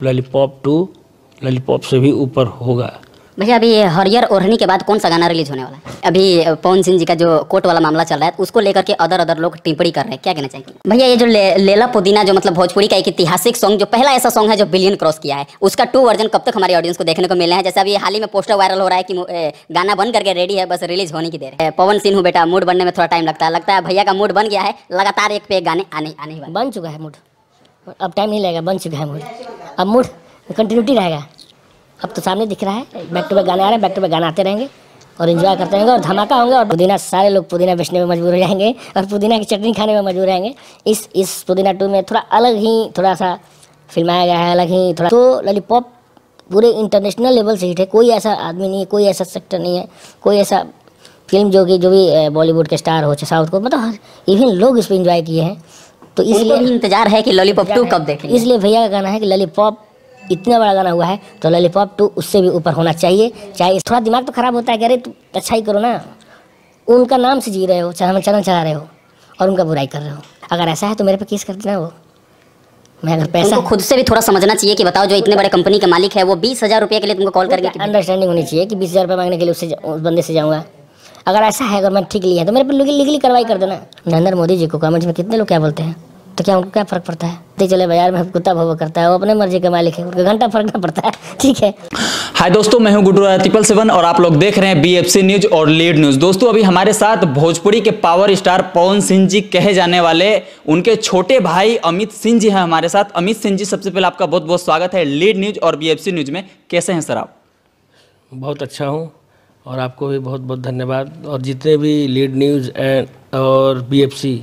Lollipop 2 lollipop से भी ऊपर होगा। भैया अभी हरियर ओढ़नी के बाद कौन सा गाना रिलीज होने वाला है? अभी पवन सिंह जी का जो कोर्ट वाला मामला चल रहा है उसको लेकर के अदर लोग टिप्पणी कर रहे हैं, क्या कहना चाहेंगे? भैया ये जो लेला पुदीना जो मतलब भोजपुरी का एक ऐतिहासिक सॉन्ग, जो पहला ऐसा सॉन्ग है जो बिलियन क्रॉस किया है, उसका 2 वर्जन कब तक हमारी ऑडियंस को देखने को मिले हैं? जैसे अभी हाल ही में पोस्टर वायरल हो रहा है कि गाना बन करके रेडी है, बस रिलीज होने की देर है। पवन सिंह हूँ बेटा, मूड बनने में थोड़ा टाइम लगता है भैया का मूड बन गया है, लगातार एक पे एक गाने आने ही वाले। बन चुका है मूड, अब टाइम नहीं लगेगा, बन चुका है मूड, अब मूड कंटिन्यूटी रहेगा। अब तो सामने दिख रहा है, बैक टू बैक गाने आ रहे हैं, बैक टू बैक गाने आते रहेंगे और एंजॉय करते रहेंगे और धमाका होंगे। और पुदीना, सारे लोग पुदीना बेचने में मजबूर हो जाएंगे और पुदीना की चटनी खाने में मजबूर रहेंगे। इस पुदीना 2 में थोड़ा अलग ही थोड़ा सा फिल्माया गया है, अलग ही थोड़ा। तो लॉलीपॉप पूरे इंटरनेशनल लेवल से हिट है, कोई ऐसा आदमी नहीं है, कोई ऐसा सेक्टर नहीं है, कोई ऐसा फिल्म जो भी बॉलीवुड के स्टार हो चाहे साउथ को, मतलब इवन लोग इस पर इंजॉय किए हैं। तो इसलिए इंतजार है कि लॉलीपॉप 2 कब देखेंगे। इसलिए भैया का गाना है कि लॉलीपॉप इतना बड़ा गाना हुआ है तो लॉलीपॉप 2 उससे भी ऊपर होना चाहिए। चाहे थोड़ा दिमाग तो खराब होता है कि अरे तू अच्छा ही करो ना, उनका नाम से जी रहे हो, चाहे हम चैनल चला रहे हो और उनका बुराई कर रहे हो। अगर ऐसा है तो मेरे पे केस कर देना। वो मैं अगर पैसा खुद से भी थोड़ा समझना चाहिए कि बताओ जो इतने बड़े कंपनी के मालिक है वो 20,000 रुपये के लिए तुमको कॉल करके अंडरस्टैंडिंग होनी चाहिए कि 20,000 रुपये मांगने के लिए उस बंदे से जाऊँगा। अगर ऐसा है, अगर मैं ठीक लिया तो मेरे पे लीगली कार्रवाई कर देना। नरेंद्र मोदी जी को कमेंट्स में कितने लोग क्या बोलते हैं, तो क्या उनको क्या फ़र्क पड़ता है? तो चले बाजार में कुत्ता भव करता है, वो अपने मर्जी के मालिक है, उनको घंटा फर्क ना पड़ता है। ठीक है। हाय दोस्तों, मैं हूं गुड्डू 777 और आप लोग देख रहे हैं BFC न्यूज और लीड न्यूज। दोस्तों अभी हमारे साथ भोजपुरी के पावर स्टार पवन सिंह जी कहे जाने वाले उनके छोटे भाई अमित सिंह जी हैं हमारे साथ। अमित सिंह जी, सबसे पहले आपका बहुत बहुत स्वागत है लीड न्यूज और BFC न्यूज में। कैसे हैं सर आप? बहुत अच्छा हूँ और आपको भी बहुत बहुत धन्यवाद। और जितने भी लीड न्यूज़ और BFC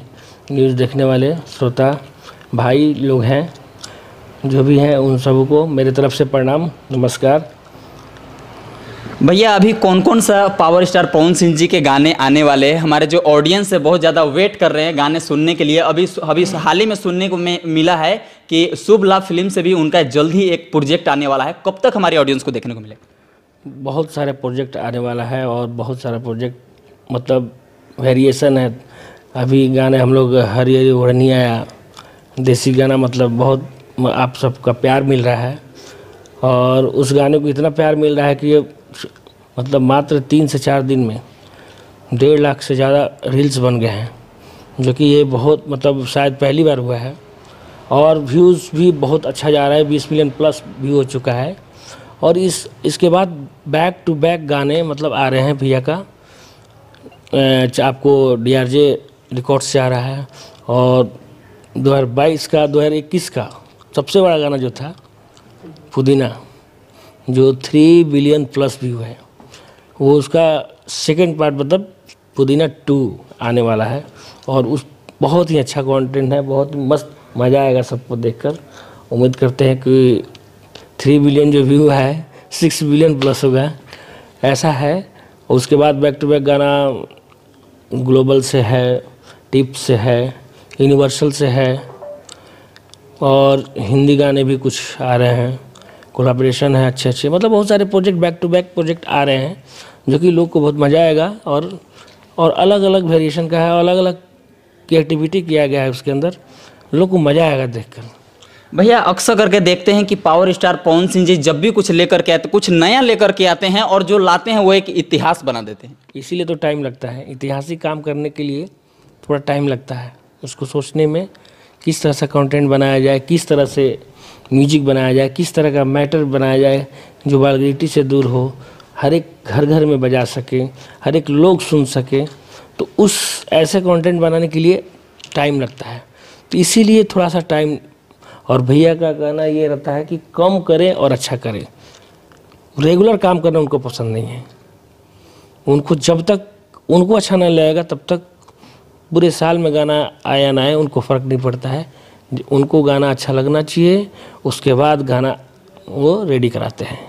न्यूज़ देखने वाले श्रोता भाई लोग हैं, जो भी हैं, उन सबको मेरे तरफ से प्रणाम, नमस्कार। भैया अभी कौन कौन सा पावर स्टार पवन सिंह जी के गाने आने वाले हैं? हमारे जो ऑडियंस है बहुत ज़्यादा वेट कर रहे हैं गाने सुनने के लिए। अभी हाल ही में सुनने को मिला है कि शुभ लाभ फिल्म से भी उनका जल्द ही एक प्रोजेक्ट आने वाला है। कब तक हमारी ऑडियंस को देखने को मिलेगा? बहुत सारे प्रोजेक्ट आने वाला है और बहुत सारा प्रोजेक्ट मतलब वेरिएशन है। अभी गाने हम लोग हरियर ओढ़नी आया, देसी गाना, मतलब बहुत आप सबका प्यार मिल रहा है और उस गाने को इतना प्यार मिल रहा है कि ये मतलब मात्र 3 से 4 दिन में 1.5 लाख से ज़्यादा रील्स बन गए हैं, जो कि ये बहुत मतलब शायद पहली बार हुआ है। और व्यूज़ भी बहुत अच्छा जा रहा है, 20 मिलियन प्लस व्यू हो चुका है। और इसके बाद बैक टू बैक गाने मतलब आ रहे हैं भैया का। आपको DRJ रिकॉर्ड से आ रहा है और 2022 का 2021 का सबसे बड़ा गाना जो था पुदीना, जो 3 बिलियन प्लस व्यू है, वो उसका सेकंड पार्ट मतलब पुदीना 2 आने वाला है। और उस बहुत ही अच्छा कंटेंट है, बहुत मस्त मज़ा आएगा सबको देखकर। उम्मीद करते हैं कि 3 बिलियन जो व्यू है 6 बिलियन प्लस होगा, ऐसा है। उसके बाद बैक टू बैक गाना ग्लोबल से है, टिप से है, यूनिवर्सल से है और हिंदी गाने भी कुछ आ रहे हैं, कोलैबोरेशन है अच्छे, मतलब बहुत सारे project back to back project आ रहे हैं, जो कि लोग को बहुत मज़ा आएगा। और अलग अलग वेरिएशन का है, अलग अलग क्रिएटिविटी किया गया है उसके अंदर, लोग को मज़ा आएगा देखकर। भैया अक्सर करके देखते हैं कि पावर स्टार पवन सिंह जी जब भी कुछ लेकर के आते, कुछ नया लेकर के आते हैं और जो लाते हैं वो एक इतिहास बना देते हैं। इसीलिए तो टाइम लगता है, ऐतिहासिक काम करने के लिए थोड़ा टाइम लगता है, उसको सोचने में किस तरह से कंटेंट बनाया जाए, किस तरह से म्यूजिक बनाया जाए, किस तरह का मैटर बनाया जाए जो वल्गैरिटी से दूर हो, हर एक घर घर में बजा सके, हर एक लोग सुन सके। तो उस ऐसे कंटेंट बनाने के लिए टाइम लगता है, तो इसीलिए थोड़ा सा टाइम। और भैया का कहना ये रहता है कि कम करें और अच्छा करें। रेगुलर काम करना उनको पसंद नहीं है। उनको जब तक उनको अच्छा नहीं लगेगा तब तक पूरे साल में गाना आया ना आए उनको फ़र्क नहीं पड़ता है। उनको गाना अच्छा लगना चाहिए, उसके बाद गाना वो रेडी कराते हैं।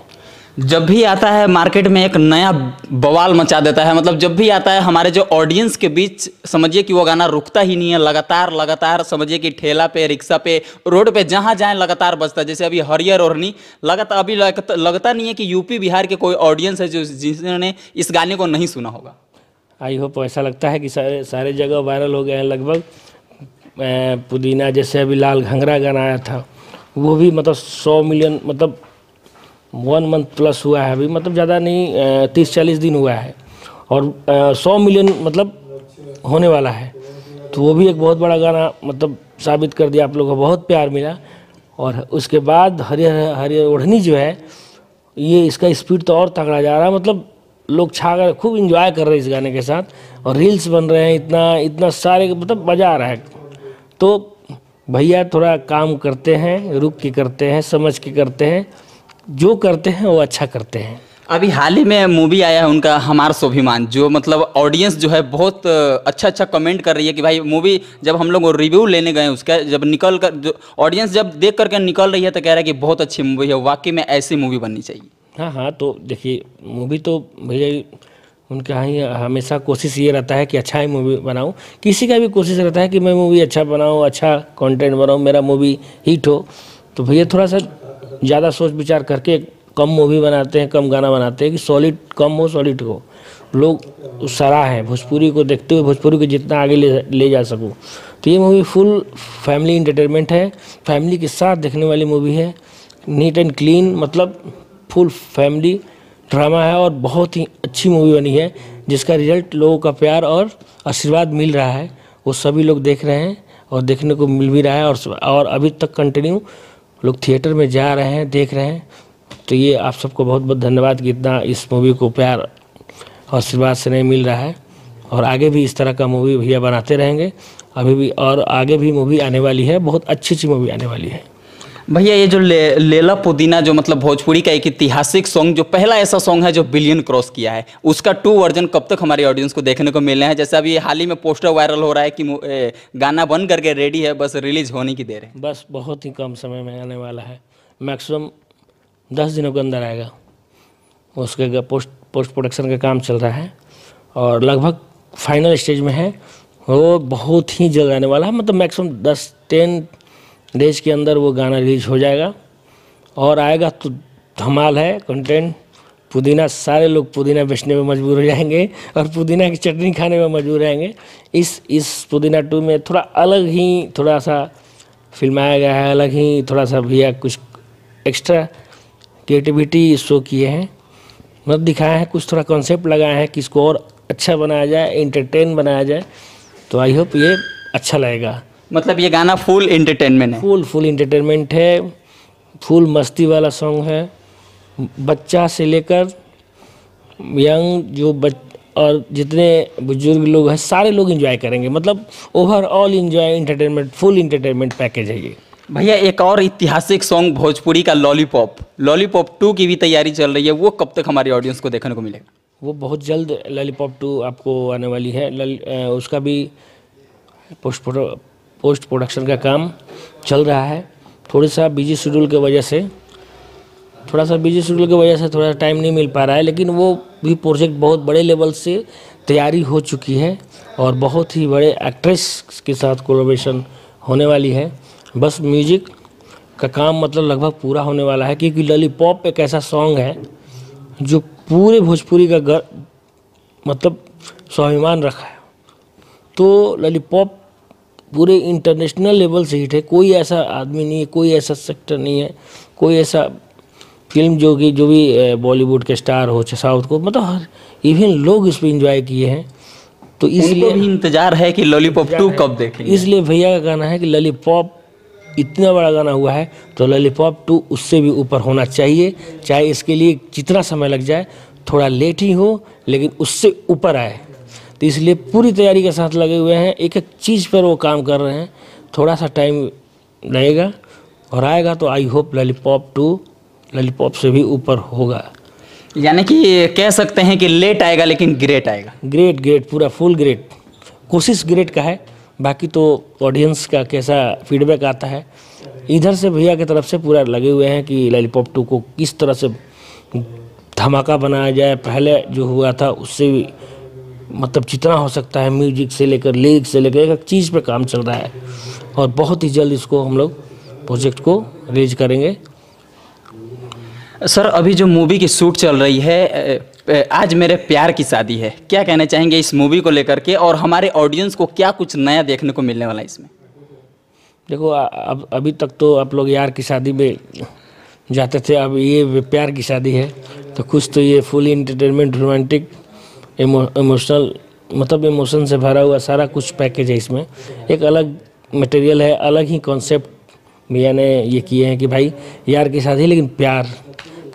जब भी आता है मार्केट में एक नया बवाल मचा देता है, मतलब जब भी आता है हमारे जो ऑडियंस के बीच, समझिए कि वो गाना रुकता ही नहीं है, लगातार समझिए कि ठेला पे, रिक्शा पे, रोड पे, जहाँ जाएं लगातार बजता है। जैसे अभी हरियर ओढ़नी लगातार, अभी लगता नहीं है कि यूपी बिहार के कोई ऑडियंस है जो जिन्होंने इस गाने को नहीं सुना होगा। आई होप ऐसा लगता है कि सारे जगह वायरल हो गए हैं लगभग। पुदीना, जैसे अभी लाल घंघरा गाना आया था, वो भी मतलब 100 मिलियन, मतलब 1 मंथ प्लस हुआ है अभी, मतलब ज़्यादा नहीं, 30-40 दिन हुआ है, और 100 मिलियन मतलब होने वाला है। तो वो भी एक बहुत बड़ा गाना मतलब साबित कर दिया, आप लोगों को बहुत प्यार मिला। और उसके बाद हरियर हरियर ओढ़नी जो है, ये इसका स्पीड तो और तगड़ा जा रहा है, मतलब लोग छा गए, खूब इंजॉय कर रहे हैं इस गाने के साथ, और रील्स बन रहे हैं, इतना इतना सारे, मतलब मज़ा आ रहा है। तो भैया थोड़ा काम करते हैं, रुक के करते हैं, समझ के करते हैं, जो करते हैं वो अच्छा करते हैं। अभी हाल ही में मूवी आया है उनका हमार स्वाभिमान, जो मतलब ऑडियंस जो है बहुत अच्छा अच्छा कमेंट कर रही है कि भाई मूवी, जब हम लोग रिव्यू लेने गए उसका, जब निकल कर जो ऑडियंस जब देख करके निकल रही है तो कह रहा है कि बहुत अच्छी मूवी है, वाकई में ऐसी मूवी बननी चाहिए। हाँ हाँ, तो देखिए मूवी तो भैया उनका ही हमेशा कोशिश ये रहता है कि अच्छा ही मूवी बनाऊँ, किसी का भी कोशिश रहता है कि मैं मूवी अच्छा बनाऊँ, अच्छा कंटेंट बनाऊँ, मेरा मूवी हिट हो। तो भैया थोड़ा सा ज़्यादा सोच विचार करके कम मूवी बनाते हैं, कम गाना बनाते हैं कि सॉलिड कम हो, सॉलिड हो, लोग सराह है भोजपुरी को, देखते हुए भोजपुरी को जितना आगे ले जा सकूँ। तो ये मूवी फुल फैमिली इंटरटेनमेंट है, फैमिली के साथ देखने वाली मूवी है, नीट एंड क्लीन, मतलब फुल फैमिली ड्रामा है, और बहुत ही अच्छी मूवी बनी है, जिसका रिजल्ट लोगों का प्यार और आशीर्वाद मिल रहा है, वो सभी लोग देख रहे हैं और देखने को मिल भी रहा है, और अभी तक कंटिन्यू लोग थिएटर में जा रहे हैं, देख रहे हैं। तो ये आप सबको बहुत बहुत धन्यवाद कि इतना इस मूवी को प्यार और आशीर्वाद से नहीं मिल रहा है, और आगे भी इस तरह का मूवी भैया बनाते रहेंगे, अभी भी, और आगे भी मूवी आने वाली है, बहुत अच्छी अच्छी मूवी आने वाली है। भैया ये जो लेला पुदीना जो मतलब भोजपुरी का एक ऐतिहासिक सॉन्ग, जो पहला ऐसा सॉन्ग है जो बिलियन क्रॉस किया है, उसका 2 वर्जन कब तक हमारी ऑडियंस को देखने को मिलने हैं? जैसे अभी हाल ही में पोस्टर वायरल हो रहा है कि गाना बन करके रेडी है, बस रिलीज होने की देर है। बस बहुत ही कम समय में आने वाला है, मैक्सिमम 10 दिनों के अंदर आएगा। उसके पोस्ट प्रोडक्शन का काम चल रहा है और लगभग फाइनल स्टेज में है, वो बहुत ही जल्द आने वाला है, मतलब मैक्सिमम 10-10 डेज के अंदर वो गाना रिलीज हो जाएगा, और आएगा तो धमाल है कंटेंट। पुदीना, सारे लोग पुदीना बेचने में मजबूर हो जाएंगे और पुदीना की चटनी खाने में मजबूर रहेंगे। इस पुदीना 2 में थोड़ा अलग ही थोड़ा सा फिल्माया गया है, अलग ही थोड़ा सा भैया कुछ एक्स्ट्रा क्रिएटिविटी शो किए हैं, मतलब दिखाया है, कुछ थोड़ा कॉन्सेप्ट लगाए हैं कि इसको और अच्छा बनाया जाए, एंटरटेन बनाया जाए। तो आई होप ये अच्छा लगेगा। मतलब ये गाना फुल एंटरटेनमेंट है, फुल एंटरटेनमेंट है, फुल मस्ती वाला सॉन्ग है, बच्चा से लेकर यंग और जितने बुजुर्ग लोग हैं सारे लोग एंजॉय करेंगे, मतलब overall enjoy entertainment, full entertainment package है ये। भैया एक और ऐतिहासिक सॉन्ग भोजपुरी का लॉलीपॉप 2 की भी तैयारी चल रही है, वो कब तक हमारी ऑडियंस को देखने को मिलेगा? वो बहुत जल्द लॉलीपॉप 2 आपको आने वाली है। उसका भी पोस्ट प्रोडक्शन का काम चल रहा है, थोड़ा सा बिजी शेड्यूल की वजह से थोड़ा टाइम नहीं मिल पा रहा है, लेकिन वो भी प्रोजेक्ट बहुत बड़े लेवल से तैयारी हो चुकी है और बहुत ही बड़े एक्ट्रेस के साथ कोलैबोरेशन होने वाली है। बस म्यूजिक का काम मतलब लगभग पूरा होने वाला है, क्योंकि लॉलीपॉप एक ऐसा सॉन्ग है जो पूरे भोजपुरी का मतलब स्वाभिमान रखा है। तो लॉलीपॉप पूरे इंटरनेशनल लेवल से हिट है, कोई ऐसा आदमी नहीं है, कोई ऐसा सेक्टर नहीं है, कोई ऐसा फिल्म जो भी बॉलीवुड के स्टार हो चाहे साउथ को, मतलब इवन लोग इस पर इंजॉय किए हैं। तो इसलिए भी इंतजार है कि लॉलीपॉप 2 कब देखेंगे। इसलिए भैया का गाना है कि लॉलीपॉप इतना बड़ा गाना हुआ है तो लॉलीपॉप 2 उससे भी ऊपर होना चाहिए, चाहे इसके लिए जितना समय लग जाए, थोड़ा लेट ही हो लेकिन उससे ऊपर आए। तो इसलिए पूरी तैयारी के साथ लगे हुए हैं, एक एक चीज़ पर वो काम कर रहे हैं, थोड़ा सा टाइम लगेगा और आएगा तो आई होप लॉलीपॉप 2 लॉलीपॉप से भी ऊपर होगा। यानी कि कह सकते हैं कि लेट आएगा लेकिन ग्रेट आएगा। ग्रेट पूरा फुल ग्रेट, कोशिश ग्रेट का है, बाकी तो ऑडियंस का कैसा फीडबैक आता है। इधर से भैया की तरफ से पूरा लगे हुए हैं कि लॉलीपॉप 2 को किस तरह से धमाका बनाया जाए, पहले जो हुआ था उससे भी मतलब जितना हो सकता है, म्यूजिक से लेकर लिरिक्स से लेकर एक चीज़ पे काम चल रहा है और बहुत ही जल्द इसको हम लोग प्रोजेक्ट को रिलीज करेंगे। सर अभी जो मूवी की शूट चल रही है, आज मेरे प्यार की शादी है, क्या कहना चाहेंगे इस मूवी को लेकर के और हमारे ऑडियंस को क्या कुछ नया देखने को मिलने वाला है इसमें? देखो अब अभी तक तो आप लोग यार की शादी में जाते थे, अब ये प्यार की शादी है, तो कुछ तो ये फुल इंटरटेनमेंट, रोमांटिक, इमोशनल, मतलब इमोशन से भरा हुआ सारा कुछ पैकेज है इसमें। एक अलग मटेरियल है, अलग ही कॉन्सेप्ट भैया ने ये किए हैं कि भाई यार की शादी लेकिन प्यार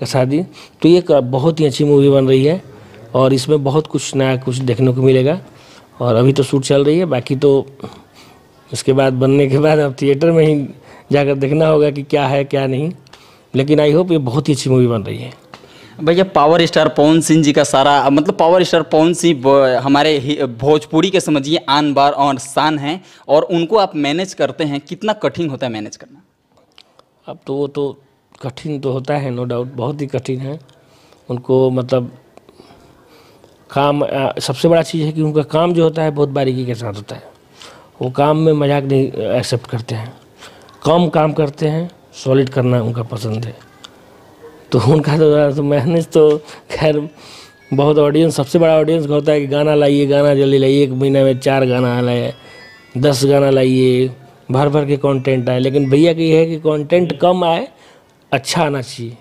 का शादी। तो ये बहुत ही अच्छी मूवी बन रही है और इसमें बहुत कुछ नया कुछ देखने को मिलेगा। और अभी तो शूट चल रही है, बाकी तो उसके बाद बनने के बाद अब थिएटर में ही जाकर देखना होगा कि क्या है क्या नहीं। लेकिन आई होप ये बहुत ही अच्छी मूवी बन रही है। भैया पावर स्टार पवन सिंह जी का सारा मतलब पावर स्टार पवन सिंह हमारे भोजपुरी के समझिए आन बार और शान हैं, और उनको आप मैनेज करते हैं, कितना कठिन होता है मैनेज करना? अब तो वो तो कठिन तो होता है, नो डाउट, बहुत ही कठिन है उनको। मतलब काम सबसे बड़ा चीज़ है कि उनका काम जो होता है बहुत बारीकी के साथ होता है। वो काम में मजाक नहीं एक्सेप्ट करते हैं, कम काम करते हैं, सॉलिड करना उनका पसंद है। तो उनका तो मैनेज तो खैर बहुत ऑडियंस, सबसे बड़ा ऑडियंस का होता है कि गाना लाइए, गाना जल्दी लाइए, 1 महीने में 4 गाना लाइए, 10 गाना लाइए, भर भर के कंटेंट आए। लेकिन भैया की ये है कि कंटेंट कम आए, अच्छा आना चाहिए,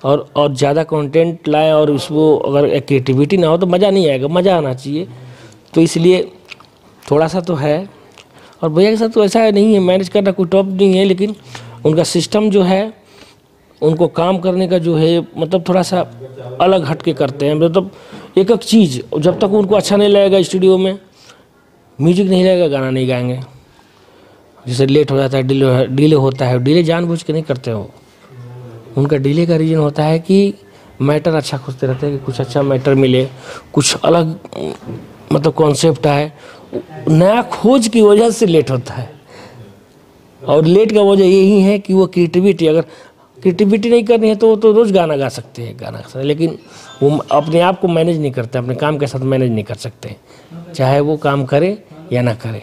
और ज़्यादा कंटेंट लाए और उसको अगर क्रिएटिविटी ना हो तो मज़ा नहीं आएगा, मज़ा आना चाहिए। तो इसलिए थोड़ा सा तो है। और भैया के साथ तो ऐसा नहीं है, मैनेज करना कोई टॉप नहीं है, लेकिन उनका सिस्टम जो है, उनको काम करने का जो है, मतलब थोड़ा सा अलग हट के करते हैं। मतलब एक एक चीज़ जब तक उनको अच्छा नहीं लगेगा, स्टूडियो में म्यूजिक नहीं लगेगा, गाना नहीं गाएंगे। जैसे लेट हो जाता है, डिले होता है, डिले जानबूझ के नहीं करते हो। उनका डिले का रीज़न होता है कि मैटर अच्छा खोजते रहते हैं कि कुछ अच्छा मैटर मिले, कुछ अलग मतलब कॉन्सेप्ट आए, नया खोज की वजह से लेट होता है। और लेट का वजह यही है कि वो क्रिएटिविटी, अगर क्रिएटिविटी नहीं करनी है तो रोज़ गाना गा सकते हैं, गाना गा सकते हैं, लेकिन वो अपने आप को मैनेज नहीं करते, अपने काम के साथ मैनेज नहीं कर सकते। चाहे वो काम करे या ना करे,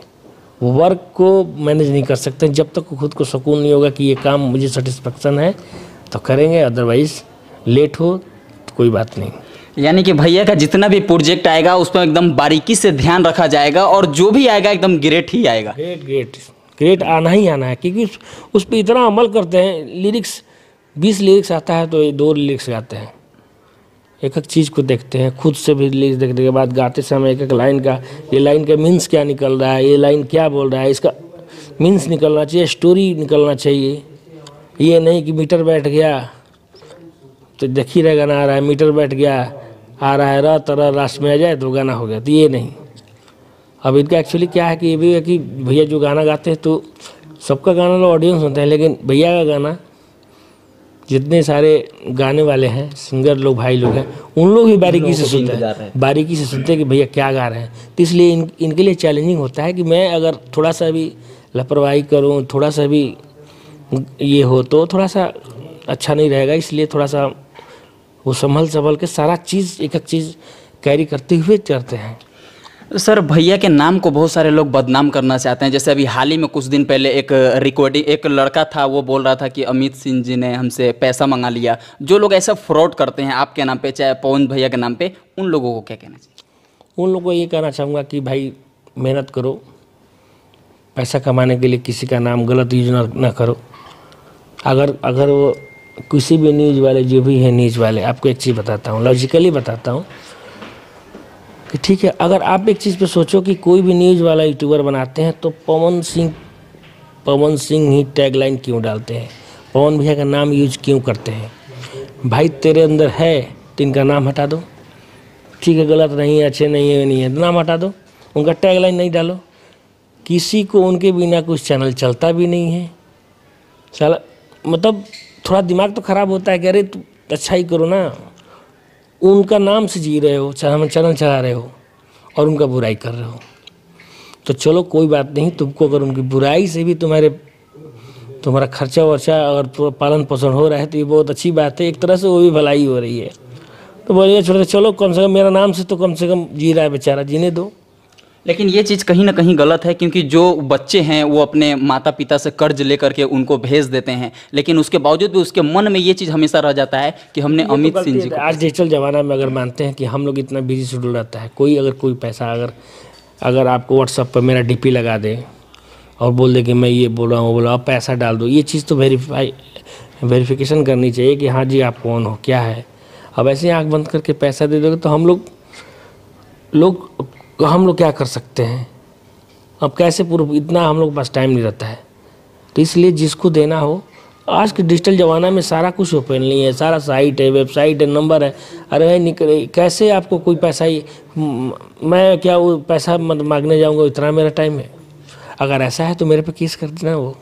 वो वर्क को मैनेज नहीं कर सकते जब तक खुद को सुकून नहीं होगा कि ये काम मुझे सेटिस्फेक्शन है तो करेंगे, अदरवाइज लेट हो तो कोई बात नहीं। यानी कि भैया का जितना भी प्रोजेक्ट आएगा उस पर एकदम बारीकी से ध्यान रखा जाएगा, और जो भी आएगा एकदम ग्रेट ही आएगा। ग्रेट आना ही आना है, क्योंकि उस पर इतना अमल करते हैं। लिरिक्स 20 लिरिक्स आता है तो ये 2 लिरिक्स गाते हैं, एक एक चीज़ को देखते हैं, खुद से भी लिरिक्स देखने के बाद गाते समय एक एक लाइन का, ये लाइन का मीन्स क्या निकल रहा है, ये लाइन क्या बोल रहा है, इसका मीन्स निकलना चाहिए, स्टोरी निकलना चाहिए। ये नहीं कि मीटर बैठ गया तो देख ही रहे गाना आ रहा है, मीटर बैठ गया आ रहा है, तरह लास्ट में आ जाए तो गाना हो गया, तो ये नहीं। अब इनका एक्चुअली क्या है कि ये भी है कि भैया जो गाना गाते हैं तो सबका गाना तो ऑडियंस होता है, लेकिन भैया का गाना जितने सारे गाने वाले हैं, सिंगर लोग, भाई लोग हैं, उन लोग भी बारीकी से सुनते हैं, बारीकी से सुनते हैं कि भैया क्या गा रहे हैं। तो इसलिए इनके लिए चैलेंजिंग होता है कि मैं अगर थोड़ा सा भी लापरवाही करूँ, थोड़ा सा भी ये हो तो थोड़ा सा अच्छा नहीं रहेगा। इसलिए थोड़ा सा वो संभल के सारा चीज़, एक एक चीज़ कैरी करते हुए चलते हैं। सर भैया के नाम को बहुत सारे लोग बदनाम करना चाहते हैं। जैसे अभी हाल ही में कुछ दिन पहले एक रिकॉर्डिंग, एक लड़का था, वो बोल रहा था कि अमित सिंह जी ने हमसे पैसा मंगा लिया। जो लोग ऐसा फ्रॉड करते हैं आपके नाम पे, चाहे पवन भैया के नाम पे, उन लोगों को क्या कहना चाहिए? उन लोगों को ये कहना चाहूँगा कि भाई मेहनत करो, पैसा कमाने के लिए किसी का नाम गलत यूज ना करो। अगर वो किसी भी न्यूज़ वाले, जो भी है न्यूज़ वाले, आपको एक चीज़ बताता हूँ, लॉजिकली बताता हूँ कि ठीक है, अगर आप एक चीज़ पे सोचो कि कोई भी न्यूज़ वाला यूट्यूबर बनाते हैं तो पवन सिंह ही टैगलाइन क्यों डालते हैं, पवन भैया का नाम यूज क्यों करते हैं? भाई तेरे अंदर है तो इनका नाम हटा दो, ठीक है, गलत नहीं है, अच्छे नहीं है, नहीं है, नाम हटा दो, उनका टैगलाइन नहीं डालो। किसी को उनके बिना कुछ चैनल चलता भी नहीं है। साला मतलब थोड़ा दिमाग तो ख़राब होता है कि अरे तू अच्छा ही करो ना, उनका नाम से जी रहे हो, चैनल चला रहे हो और उनका बुराई कर रहे हो, तो चलो कोई बात नहीं। तुमको अगर उनकी बुराई से भी तुम्हारा खर्चा वर्चा अगर पालन पोषण हो रहा है तो ये बहुत अच्छी बात है, एक तरह से वो भी भलाई हो रही है। तो बोलिए छोटे, चलो कम से कम मेरा नाम से तो कम से कम जी रहा है बेचारा, जीने दो। लेकिन ये चीज़ कहीं ना कहीं गलत है, क्योंकि जो बच्चे हैं वो अपने माता पिता से कर्ज लेकर के उनको भेज देते हैं, लेकिन उसके बावजूद भी उसके मन में ये चीज़ हमेशा रह जाता है कि हमने अमित सिंह जी को। आज डिजिटल ज़माना में अगर मानते हैं कि हम लोग इतना बिजी शेड्यूल रहता है, कोई पैसा अगर आपको व्हाट्सएप पर मेरा डीपी लगा दे और बोल दे कि मैं ये बोल रहा हूँ, बोला आप पैसा डाल दो। ये चीज़ तो वेरिफिकेशन करनी चाहिए कि हाँ जी आप कौन हो, क्या है। अब ऐसे ही आँख बंद करके पैसा दे दोगे तो हम लोग क्या कर सकते हैं। अब कैसे पूरा, इतना हम लोग के पास टाइम नहीं रहता है। तो इसलिए जिसको देना हो, आज के डिजिटल ज़माना में सारा कुछ ओपन नहीं है, सारा साइट है, वेबसाइट है, नंबर है। अरे भाई निकले कैसे आपको कोई पैसा ही, मैं क्या वो पैसा मांगने जाऊंगा, इतना मेरा टाइम है। अगर ऐसा है तो मेरे पे केस कर देना। वो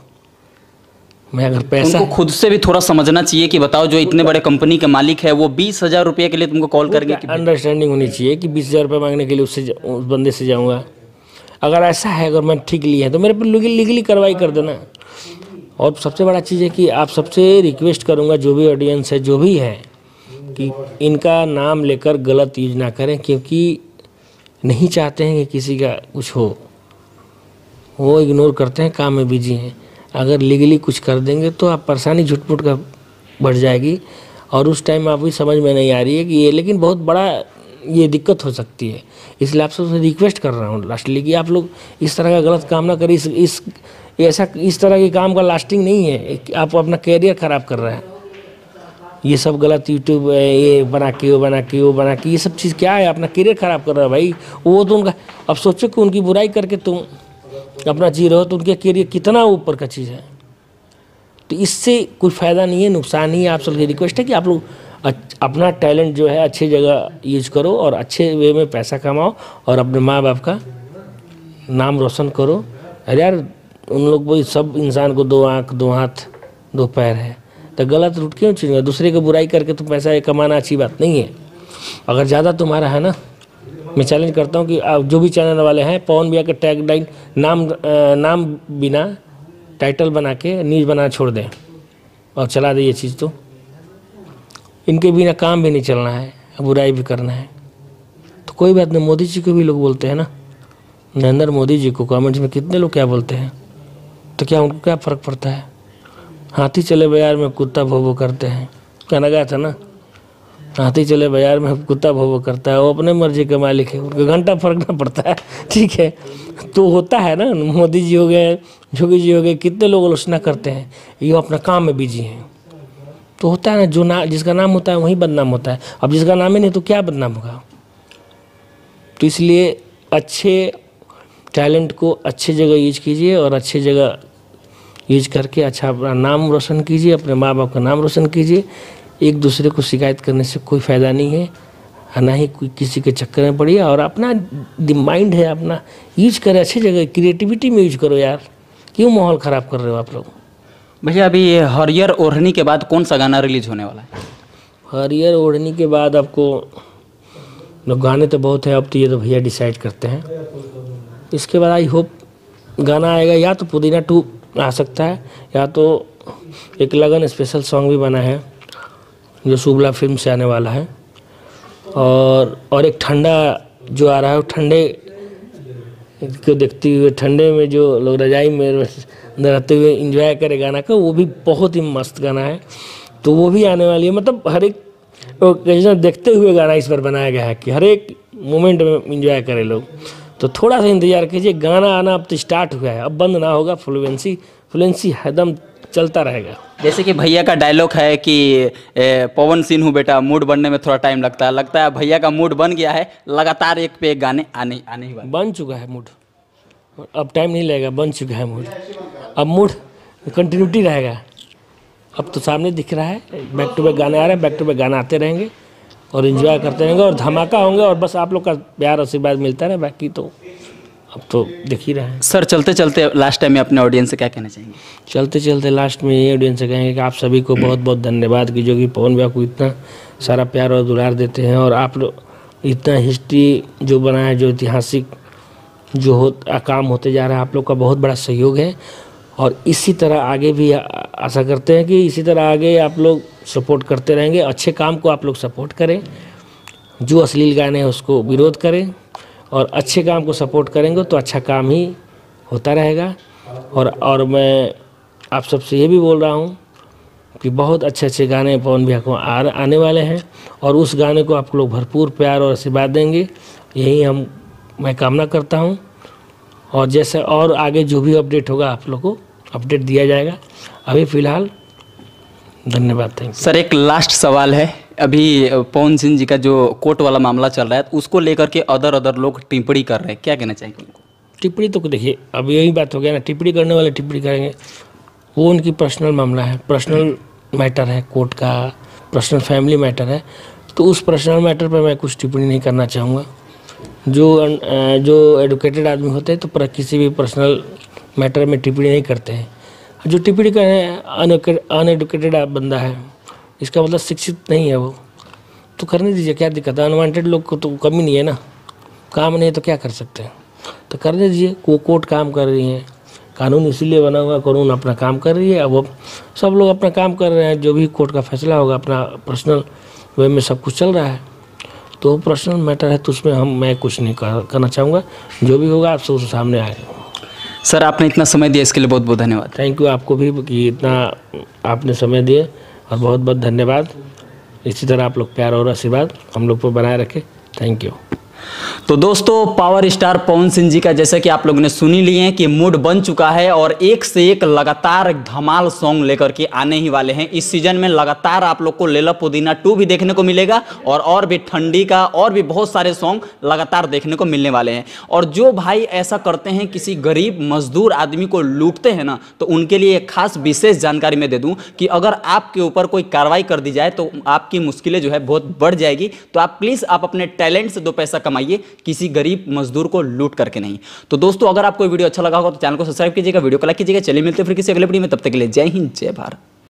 मैं अगर पैसा उनको खुद से भी थोड़ा समझना चाहिए कि बताओ जो इतने बड़े कंपनी के मालिक है वो 20,000 रुपये के लिए तुमको कॉल करेंगे कि अंडरस्टैंडिंग होनी चाहिए कि 20,000 रुपये मांगने के लिए उस बंदे से जाऊँगा। अगर ऐसा है, अगर मैं ठीक लिया है तो मेरे पर लीगली कार्रवाई कर देना। और सबसे बड़ा चीज़ है कि आप सबसे रिक्वेस्ट करूंगा, जो भी ऑडियंस है, जो भी है, कि इनका नाम लेकर गलत यूज ना करें, क्योंकि नहीं चाहते हैं कि किसी का कुछ हो। वो इग्नोर करते हैं, काम में बिजी हैं। अगर लीगली कुछ कर देंगे तो आप परेशानी झुटपुट का बढ़ जाएगी। और उस टाइम आप भी समझ में नहीं आ रही है कि ये, लेकिन बहुत बड़ा ये दिक्कत हो सकती है। इसलिए आप सबसे रिक्वेस्ट कर रहा हूँ लास्टली कि आप लोग इस तरह का गलत काम ना करें। इस तरह के काम का लास्टिंग नहीं है। आप अपना कैरियर ख़राब कर रहे हैं। ये सब गलत यूट्यूब, ये बना के वो बना के वो बना के, ये सब चीज़ क्या है, अपना कैरियर ख़राब कर रहा है भाई। वो तो उनका, अब सोचो कि उनकी बुराई करके तुम अपना जी रहे हो तो उनके कैरियर कितना ऊपर का चीज़ है। तो इससे कोई फ़ायदा नहीं है, नुकसान ही है। आप सबसे रिक्वेस्ट है कि आप लोग अपना टैलेंट जो है अच्छी जगह यूज करो और अच्छे वे में पैसा कमाओ और अपने माँ बाप का नाम रोशन करो। अरे यार उन लोग वही, सब इंसान को 2 आँख 2 हाथ 2 पैर है, तो गलत रूट क्यों चुनेगा। दूसरे को बुराई करके तुम पैसा कमाना अच्छी बात नहीं है। अगर ज़्यादा तुम्हारा है ना, मैं चैलेंज करता हूँ कि आप जो भी चैनल वाले हैं, पवन भैया का टैगलाइन नाम बिना टाइटल बना के न्यूज़ बनाना छोड़ दें और चला दें। ये चीज़ तो इनके बिना काम भी नहीं चलना है, बुराई भी करना है तो कोई बात नहीं। मोदी जी को भी लोग बोलते हैं ना, नरेंद्र मोदी जी को कमेंट्स में कितने लोग क्या बोलते हैं, तो क्या उनको क्या फ़र्क पड़ता है। हाथी चले बाजार में कुत्ता भो भो करते हैं, कहना गया था ना, हाथी चले बाजार में कुत्ता भो भो करता है। वो अपने मर्जी का मालिक है, उनको घंटा फर्क ना पड़ता है। ठीक है, तो होता है ना। मोदी जी हो गए, योगी जी हो गए, कितने लोग आलोचना करते हैं, ये अपना काम में बिजी हैं। तो होता है ना, जिसका नाम होता है वही बदनाम होता है। अब जिसका नाम ही नहीं तो क्या बदनाम होगा। तो इसलिए अच्छे टैलेंट को अच्छी जगह यूज कीजिए और अच्छी जगह यूज करके अच्छा अपना नाम रोशन कीजिए, अपने माँ बाप का नाम रोशन कीजिए। एक दूसरे को शिकायत करने से कोई फ़ायदा नहीं है, ना ही कोई किसी के चक्कर में पड़िए। और अपना माइंड है अपना यूज करें, अच्छी जगह क्रिएटिविटी में यूज करो यार। क्यों माहौल ख़राब कर रहे हो आप लोग। भैया अभी ये हरियर ओढ़नी के बाद कौन सा गाना रिलीज होने वाला है? हरियर ओढ़नी के बाद आपको गाने तो बहुत है, अब तो ये तो भैया डिसाइड करते हैं। इसके बाद आई होप गाना आएगा, या तो पुदीना 2 आ सकता है, या तो एक लगन स्पेशल सॉन्ग भी बना है जो शुभला फिल्म से आने वाला है। और एक ठंडा जो आ रहा है, वो ठंडे को देखते हुए, ठंडे में जो लोग रजाई में रहते हुए एंजॉय करे गाना का, वो भी बहुत ही मस्त गाना है। तो वो भी आने वाली है। मतलब हर एक ओकेजन देखते हुए गाना इस पर बनाया गया है कि हर एक मोमेंट में एंजॉय करें लोग। तो थोड़ा सा इंतज़ार कीजिए, गाना आना अब तो स्टार्ट हुआ है, अब बंद ना होगा। फ्लुएंसी एकदम चलता रहेगा। जैसे कि भैया का डायलॉग है कि पवन सिंह हूँ बेटा, मूड बनने में थोड़ा टाइम लगता है भैया का मूड बन गया है, लगातार एक पे एक गाने आने ही वाले। बन चुका है मूड, अब टाइम नहीं लगेगा, बन चुका है मूड। अब मूड कंटिन्यूटी रहेगा। अब तो सामने दिख रहा है, बैक टू बैक गाने आ रहे हैं, बैक टू बैक गाने आते रहेंगे और एंजॉय करते रहेंगे और धमाका होंगे। और बस आप लोग का प्यार आशीर्वाद मिलता रहे, बाकी तो अब तो देख ही रहे हैं। सर चलते चलते लास्ट टाइम में अपने ऑडियंस से क्या कहना चाहेंगे? चलते चलते लास्ट में ये ऑडियंस से कहेंगे कि आप सभी को बहुत बहुत धन्यवाद कि जो कि पवन भैया को इतना सारा प्यार और दुलार देते हैं। और आप लोग इतना हिस्ट्री जो बना है, जो ऐतिहासिक जो काम होते जा रहा है, आप लोग का बहुत बड़ा सहयोग है। और इसी तरह आगे भी आशा करते हैं कि इसी तरह आगे आप लोग सपोर्ट करते रहेंगे। अच्छे काम को आप लोग सपोर्ट करें, जो अश्लील गाने हैं उसको विरोध करें, और अच्छे काम को सपोर्ट करेंगे तो अच्छा काम ही होता रहेगा। और मैं आप सबसे ये भी बोल रहा हूँ कि बहुत अच्छे अच्छे गाने पवन भैया को आने वाले हैं, और उस गाने को आप लोग भरपूर प्यार और आशीर्वाद देंगे, यही मैं कामना करता हूँ। और जैसे और आगे जो भी अपडेट होगा आप लोग को अपडेट दिया जाएगा। अभी फ़िलहाल धन्यवाद, थैंक यू। सर एक लास्ट सवाल है, अभी पवन सिंह जी का जो कोर्ट वाला मामला चल रहा है उसको लेकर के अदर लोग टिप्पणी कर रहे हैं, क्या कहना चाहेंगे उनको? टिप्पणी तो देखिए अब यही बात हो गया ना, टिप्पणी करने वाले टिप्पणी करेंगे, वो उनकी पर्सनल मामला है, पर्सनल मैटर है, कोर्ट का पर्सनल फैमिली मैटर है, तो उस पर्सनल मैटर पर मैं कुछ टिप्पणी नहीं करना चाहूँगा। जो एडुकेटेड आदमी होते हैं तो किसी भी पर्सनल मैटर में टिप्पणी नहीं करते हैं। जो टिप्पणी कर रहे हैं अनएडुकेटेड बंदा है, इसका मतलब शिक्षित नहीं है वो, तो करने दीजिए, क्या दिक्कत है? अनवांटेड लोग को तो कमी नहीं है ना, काम नहीं है तो क्या कर सकते हैं, तो करने दीजिए। कोर्ट काम कर रही है, कानून इसीलिए बना हुआ, कानून अपना काम कर रही है। अब वो सब लोग अपना काम कर रहे हैं, जो भी कोर्ट का फैसला होगा अपना पर्सनल वे में सब कुछ चल रहा है, तो पर्सनल मैटर है, तो उसमें मैं कुछ नहीं करना चाहूँगा। जो भी होगा आप सब सामने आए। सर आपने इतना समय दिया इसके लिए बहुत बहुत धन्यवाद। थैंक यू आपको भी कि इतना आपने समय दिए, और बहुत बहुत धन्यवाद। इसी तरह आप लोग प्यार और आशीर्वाद हम लोग पर बनाए रखें। Thank you. तो दोस्तों पावर स्टार पवन सिंह जी का जैसा कि आप लोगों ने सुनी लिए हैं कि मूड बन चुका है और एक से एक लगातार धमाल सॉन्ग लेकर के आने ही वाले हैं। इस सीजन में लगातार आप लोग को लैला पुदीना 2 भी देखने को मिलेगा और भी ठंडी का और भी बहुत सारे सॉन्ग लगातार देखने को मिलने वाले हैं। और जो भाई ऐसा करते हैं, किसी गरीब मजदूर आदमी को लूटते हैं ना, तो उनके लिए एक खास विशेष जानकारी मैं दे दूं कि अगर आपके ऊपर कोई कार्रवाई कर दी जाए तो आपकी मुश्किलें जो है बहुत बढ़ जाएगी। तो आप प्लीज़ आप अपने टैलेंट से 2 पैसा कमाइए, किसी गरीब मजदूर को लूट करके नहीं। तो दोस्तों अगर आपको वीडियो अच्छा लगा होगा तो चैनल को सब्सक्राइब कीजिएगा, वीडियो को लाइक कीजिएगा। चलिए मिलते हैं फिर किसी अगले वीडियो में, तब तक के लिए जय हिंद जय भारत।